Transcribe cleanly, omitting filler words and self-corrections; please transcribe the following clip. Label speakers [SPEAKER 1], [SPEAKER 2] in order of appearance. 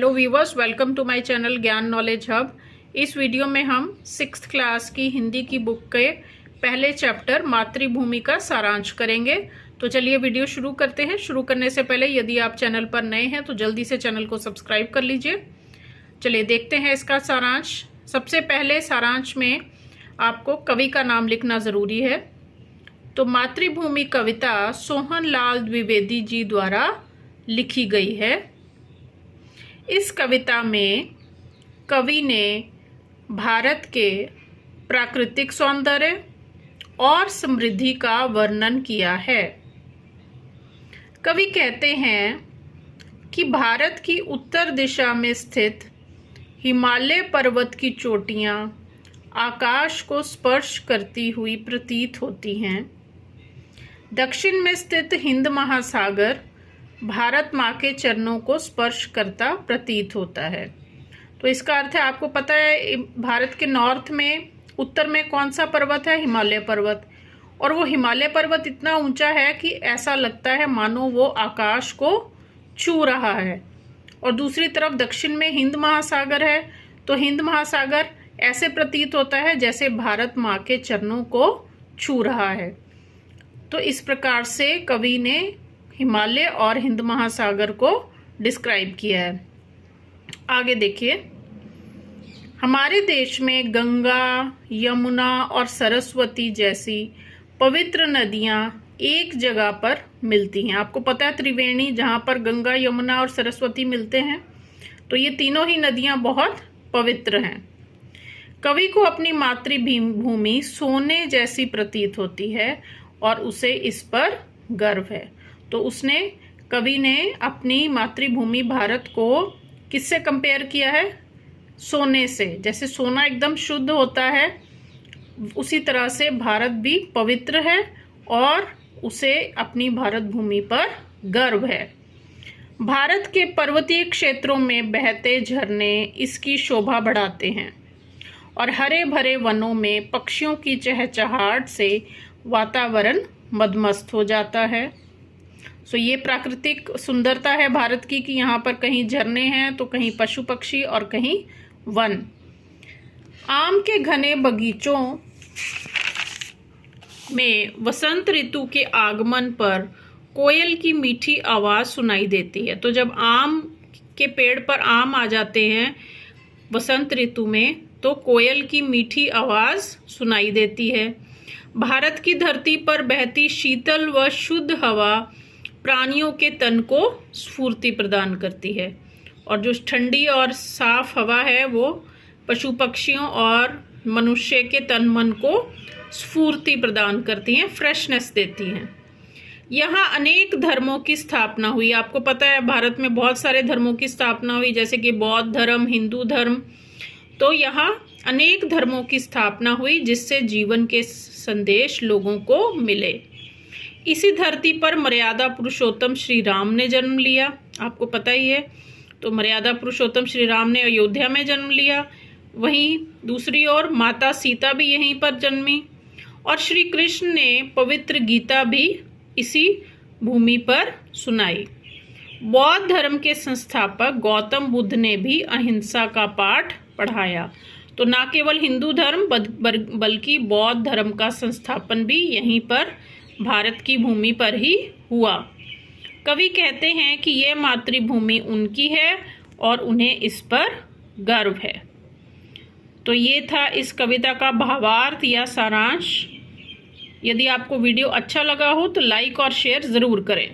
[SPEAKER 1] Hello viewers, welcome to my channel Gyan knowledge hub. इस video में हम 6th क्लास की हिंदी की बुक के पहले चैप्टर मातृभूमि का सारांश करेंगे। तो चलिए वीडियो शुरू करते हैं। शुरू करने से पहले यदि आप चैनल पर नए हैं तो जल्दी से चैनल को सब्सक्राइब कर लीजिए। चलिए देखते हैं इसका सारांश। सबसे पहले सारांश में आपको कवि का नाम लिखना ज़रूरी है। तो मातृभूमि कविता सोहन लाल द्विवेदी जी द्वारा लिखी गई है। इस कविता में कवि ने भारत के प्राकृतिक सौंदर्य और समृद्धि का वर्णन किया है। कवि कहते हैं कि भारत की उत्तर दिशा में स्थित हिमालय पर्वत की चोटियां आकाश को स्पर्श करती हुई प्रतीत होती हैं। दक्षिण में स्थित हिंद महासागर भारत माँ के चरणों को स्पर्श करता प्रतीत होता है। तो इसका अर्थ है, आपको पता है भारत के नॉर्थ में, उत्तर में कौन सा पर्वत है? हिमालय पर्वत। और वो हिमालय पर्वत इतना ऊंचा है कि ऐसा लगता है मानो वो आकाश को छू रहा है। और दूसरी तरफ दक्षिण में हिंद महासागर है, तो हिंद महासागर ऐसे प्रतीत होता है जैसे भारत माँ के चरणों को छू रहा है। तो इस प्रकार से कवि ने हिमालय और हिंद महासागर को डिस्क्राइब किया है। आगे देखिए, हमारे देश में गंगा, यमुना और सरस्वती जैसी पवित्र नदियां एक जगह पर मिलती हैं। आपको पता है त्रिवेणी, जहां पर गंगा, यमुना और सरस्वती मिलते हैं, तो ये तीनों ही नदियां बहुत पवित्र हैं। कवि को अपनी मातृभूमि सोने जैसी प्रतीत होती है और उसे इस पर गर्व है। तो कवि ने अपनी मातृभूमि भारत को किससे कंपेयर किया है? सोने से। जैसे सोना एकदम शुद्ध होता है, उसी तरह से भारत भी पवित्र है और उसे अपनी भारत भूमि पर गर्व है। भारत के पर्वतीय क्षेत्रों में बहते झरने इसकी शोभा बढ़ाते हैं और हरे भरे वनों में पक्षियों की चहचहाहट से वातावरण मदमस्त हो जाता है। सो ये प्राकृतिक सुंदरता है भारत की कि यहाँ पर कहीं झरने हैं तो कहीं पशु पक्षी और कहीं वन। आम के घने बगीचों में वसंत ऋतु के आगमन पर कोयल की मीठी आवाज सुनाई देती है। तो जब आम के पेड़ पर आम आ जाते हैं वसंत ऋतु में, तो कोयल की मीठी आवाज सुनाई देती है। भारत की धरती पर बहती शीतल व शुद्ध हवा प्राणियों के तन को स्फूर्ति प्रदान करती है, और जो ठंडी और साफ हवा है वो पशु पक्षियों और मनुष्य के तन मन को स्फूर्ति प्रदान करती हैं, फ्रेशनेस देती हैं। यहाँ अनेक धर्मों की स्थापना हुई। आपको पता है भारत में बहुत सारे धर्मों की स्थापना हुई, जैसे कि बौद्ध धर्म, हिंदू धर्म। तो यहाँ अनेक धर्मों की स्थापना हुई जिससे जीवन के संदेश लोगों को मिले। इसी धरती पर मर्यादा पुरुषोत्तम श्री राम ने जन्म लिया, आपको पता ही है। तो मर्यादा पुरुषोत्तम श्री राम ने अयोध्या में जन्म लिया। वहीं दूसरी ओर माता सीता भी यहीं पर जन्मी, और श्री कृष्ण ने पवित्र गीता भी इसी भूमि पर सुनाई। बौद्ध धर्म के संस्थापक गौतम बुद्ध ने भी अहिंसा का पाठ पढ़ाया। तो ना केवल हिंदू धर्म बल्कि बौद्ध धर्म का संस्थापन भी यहीं पर भारत की भूमि पर ही हुआ। कवि कहते हैं कि यह मातृभूमि उनकी है और उन्हें इस पर गर्व है। तो ये था इस कविता का भावार्थ या सारांश। यदि आपको वीडियो अच्छा लगा हो तो लाइक और शेयर ज़रूर करें।